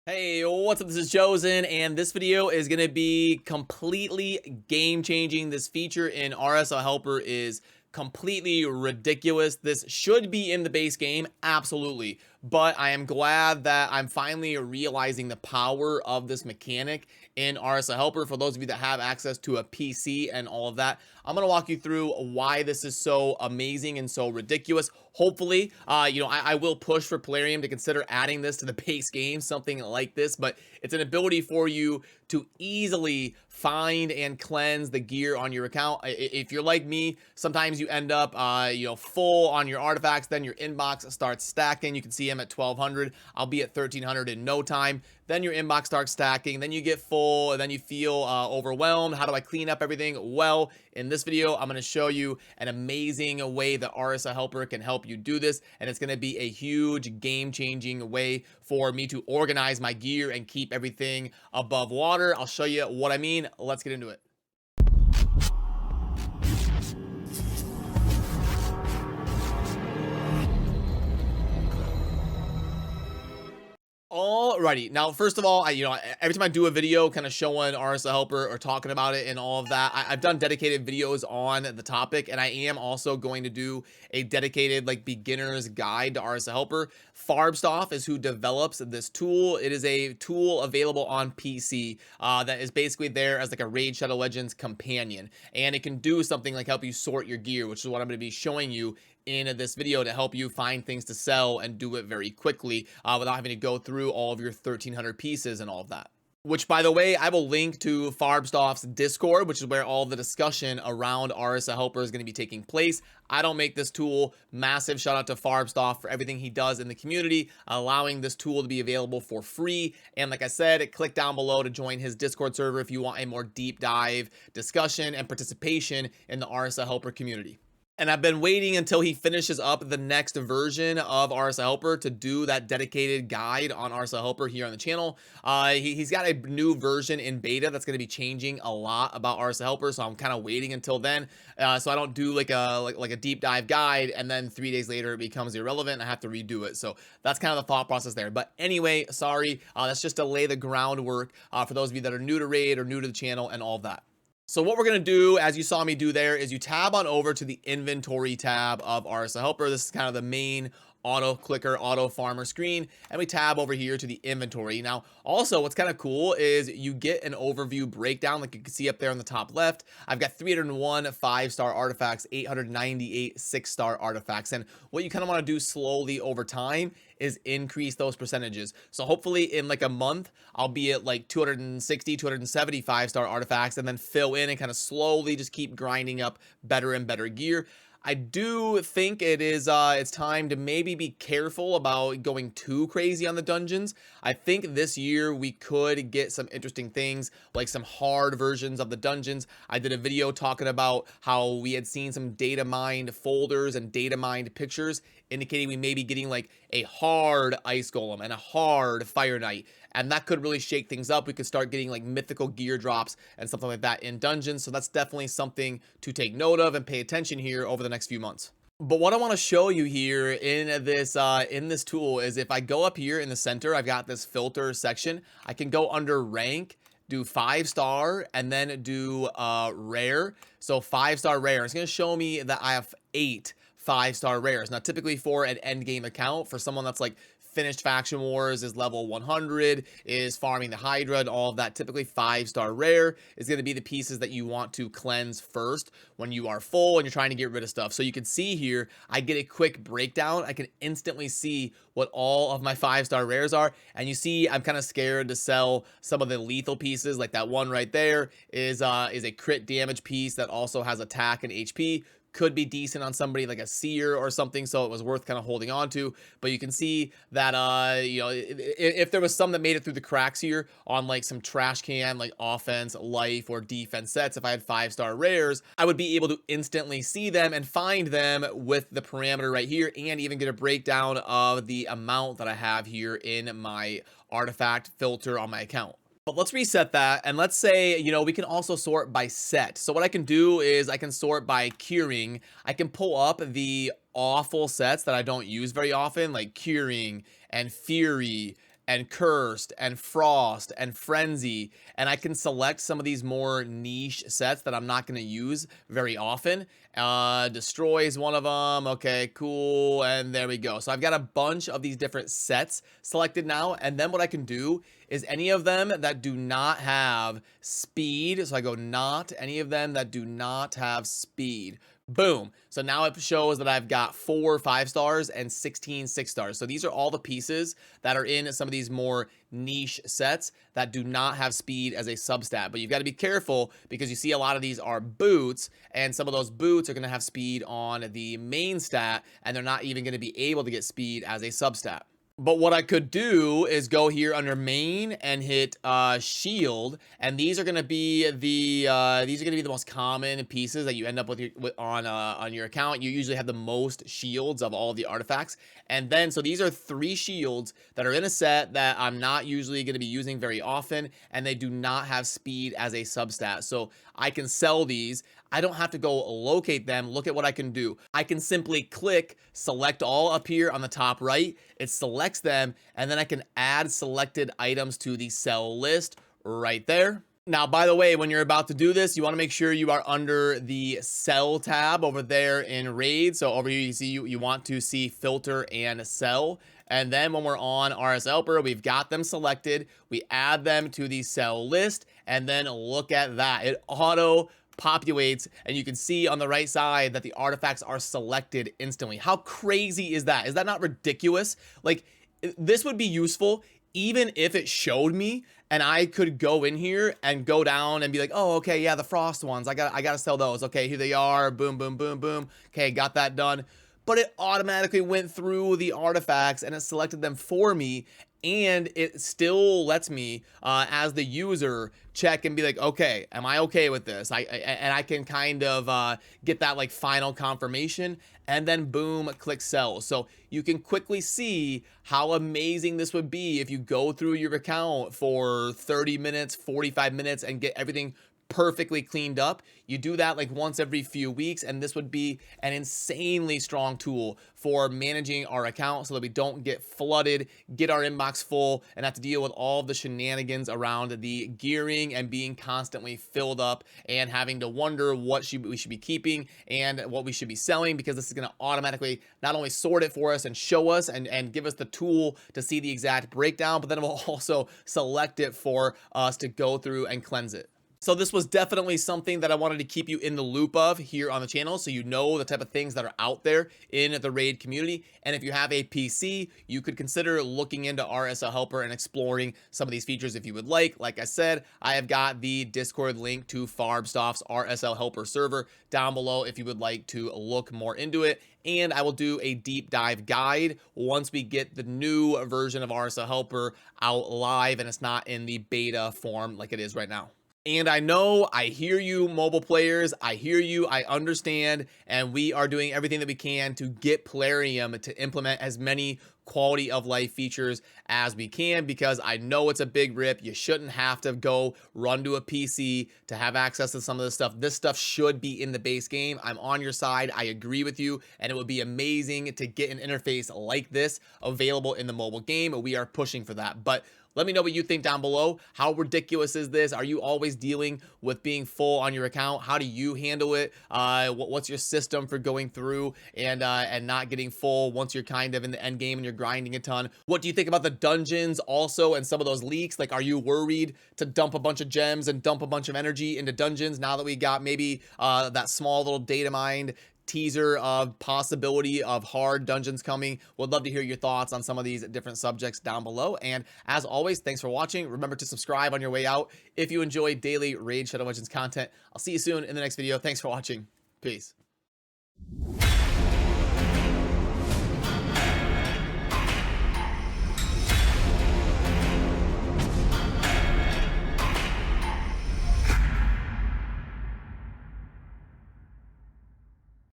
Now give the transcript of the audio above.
Hey, what's up? This is Chosen, and this video is going to be completely game-changing. This feature in RSL Helper is completely ridiculous. This should be in the base game, absolutely, but I am glad that I'm finally realizing the power of this mechanic in RSL Helper. For those of you that have access to a PC and all of that, I'm going to walk you through why this is so amazing and so ridiculous. Hopefully, I will push for Plarium to consider adding this to the base game, something like this, but it's an ability for you to easily find and cleanse the gear on your account. If you're like me, sometimes you end up, full on your artifacts, then your inbox starts stacking. You can see I'm at 1200. I'll be at 1300 in no time. Then your inbox starts stacking, then you get full, and then you feel overwhelmed. How do I clean up everything? Well, in this video, I'm going to show you an amazing way that RSL Helper can help you do this, and it's going to be a huge game-changing way for me to organize my gear and keep everything above water. I'll show you what I mean. Let's get into it. Alrighty, now first of all, every time I do a video kind of showing RSL Helper or talking about it and all of that, I've done dedicated videos on the topic, and I am also going to do a dedicated beginner's guide to RSL Helper. Farbstoff is who develops this tool. It is a tool available on PC that is basically there as a Raid Shadow Legends companion, and it can do something like help you sort your gear, which is what I'm going to be showing you in this video to help you find things to sell and do it very quickly without having to go through all of your 1300 pieces and all of that. Which, by the way, I will link to Farbstoff's Discord, which is where all the discussion around RSL Helper is going to be taking place. I don't make this tool. Massive shout out to Farbstoff for everything he does in the community, allowing this tool to be available for free. And like I said, click down below to join his Discord server if you want a more deep dive discussion and participation in the RSL Helper community. And I've been waiting until he finishes up the next version of RSL Helper to do that dedicated guide on RSL Helper here on the channel. He's got a new version in beta that's going to be changing a lot about RSL Helper, so I'm kind of waiting until then, so I don't do like a deep dive guide and then 3 days later it becomes irrelevant and I have to redo it. So that's kind of the thought process there. But anyway, sorry, that's just to lay the groundwork for those of you that are new to Raid or new to the channel and all of that. So what we're going to do, as you saw me do there, is you tab on over to the inventory tab of RSL Helper. This is kind of the main auto clicker, auto farmer screen, and we tab over here to the inventory. Now, also what's kind of cool is you get an overview breakdown, like you can see up there on the top left. I've got 301 5-star artifacts, 898 6-star artifacts, and what you kind of want to do slowly over time is increase those percentages. So hopefully in a month, I'll be at 260, 270 5-star artifacts, and then fill in and kind of slowly just keep grinding up better and better gear. I do think it's time to maybe be careful about going too crazy on the dungeons. I think this year we could get some interesting things, like some hard versions of the dungeons. I did a video talking about how we had seen some data mined folders and data mined pictures indicating we may be getting a hard ice golem and a hard fire knight, and that could really shake things up. We could start getting mythical gear drops and something like that in dungeons. So that's definitely something to take note of and pay attention here over the next few months. But what I want to show you here in this tool is if I go up here in the center, I've got this filter section. I can go under rank, do 5-star, and then do rare. So 5-star rare. It's going to show me that I have 8 5-star rares. Now, typically for an end game account, for someone that's finished faction wars, is level 100, is farming the Hydra and all of that, typically 5-star rare is going to be the pieces that you want to cleanse first when you are full and you're trying to get rid of stuff. So you can see here, I get a quick breakdown. I can instantly see what all of my 5-star rares are, and you see I'm kind of scared to sell some of the lethal pieces. Like that one right there is a crit damage piece that also has attack and HP. Could be decent on somebody like a seer or something, so it was worth kind of holding on to. But you can see that if there was some that made it through the cracks here on some trash can offense, life, or defense sets, if I had 5-star rares, I would be able to instantly see them and find them with the parameter right here, and even get a breakdown of the amount that I have here in my artifact filter on my account. But let's reset that, and let's say, we can also sort by set. So what I can do is I can sort by curing. I can pull up the awful sets that I don't use very often, like Curing and Fury and Cursed and Frost and Frenzy, and I can select some of these more niche sets that I'm not going to use very often. Destroy is one of them. Okay, cool. And there we go. So I've got a bunch of these different sets selected now, and then what I can do is any of them that do not have speed, so I go not, any of them that do not have speed. Boom. So now it shows that I've got 4 5 stars and 16 6 stars. So these are all the pieces that are in some of these more niche sets that do not have speed as a substat. But you've got to be careful because you see a lot of these are boots, and some of those boots are going to have speed on the main stat, and they're not even going to be able to get speed as a substat. But what I could do is go here under main and hit shield, and these are going to be the most common pieces that you end up with, on your account. You usually have the most shields of all of the artifacts, and then so these are 3 shields that are in a set that I'm not usually going to be using very often, and they do not have speed as a substat. So I can sell these. I don't have to go locate them. Look at what I can do. I can simply click select all up here on the top right. It selects them, and then I can add selected items to the sell list right there. Now, by the way, when you're about to do this, you want to make sure you are under the sell tab over there in Raid. So over here, you see you want to see filter and sell. And then when we're on RS Helper, we've got them selected. We add them to the sell list, and then look at that. It auto populates, and you can see on the right side that the artifacts are selected instantly. How crazy is that? Is that not ridiculous? Like, this would be useful even if it showed me and I could go in here and go down and be like, oh, okay, yeah, the Frost ones, I gotta sell those. Okay, here they are. Boom, boom, boom, boom. Okay, got that done. But it automatically went through the artifacts and it selected them for me, and it still lets me as the user check and be like, okay, am I okay with this? And I can kind of get that like final confirmation, and then boom, click sell. So you can quickly see how amazing this would be if you go through your account for 30 minutes, 45 minutes and get everything perfectly cleaned up. You do that like once every few weeks, and this would be an insanely strong tool for managing our account so that we don't get flooded, get our inbox full, and have to deal with all of the shenanigans around the gearing and being constantly filled up and having to wonder what we should be keeping and what we should be selling, because this is going to automatically not only sort it for us and show us and give us the tool to see the exact breakdown, but then it will also select it for us to go through and cleanse it. So this was definitely something that I wanted to keep you in the loop of here on the channel, so you know the type of things that are out there in the Raid community. And if you have a PC, you could consider looking into RSL Helper and exploring some of these features if you would like. Like I said, I have got the Discord link to Farbstoff's RSL Helper server down below if you would like to look more into it. And I will do a deep dive guide once we get the new version of RSL Helper out live and it's not in the beta form like it is right now. And I know, I hear you, mobile players. I hear you, I understand, and we are doing everything that we can to get Plarium to implement as many quality of life features as we can, because I know it's a big rip. You shouldn't have to go run to a PC to have access to some of this stuff. This stuff should be in the base game. I'm on your side. I agree with you, and it would be amazing to get an interface like this available in the mobile game. We are pushing for that. But let me know what you think down below. How ridiculous is this? Are you always dealing with being full on your account? How do you handle it? What's your system for going through and not getting full once you're kind of in the end game and you're grinding a ton? What do you think about the dungeons also and some of those leaks? Like, are you worried to dump a bunch of gems and dump a bunch of energy into dungeons now that we got maybe that small little data mined teaser of possibility of hard dungeons coming? Would love to hear your thoughts on some of these different subjects down below. And as always, thanks for watching. Remember to subscribe on your way out if you enjoy daily Raid Shadow Legends content. I'll see you soon in the next video. Thanks for watching. Peace.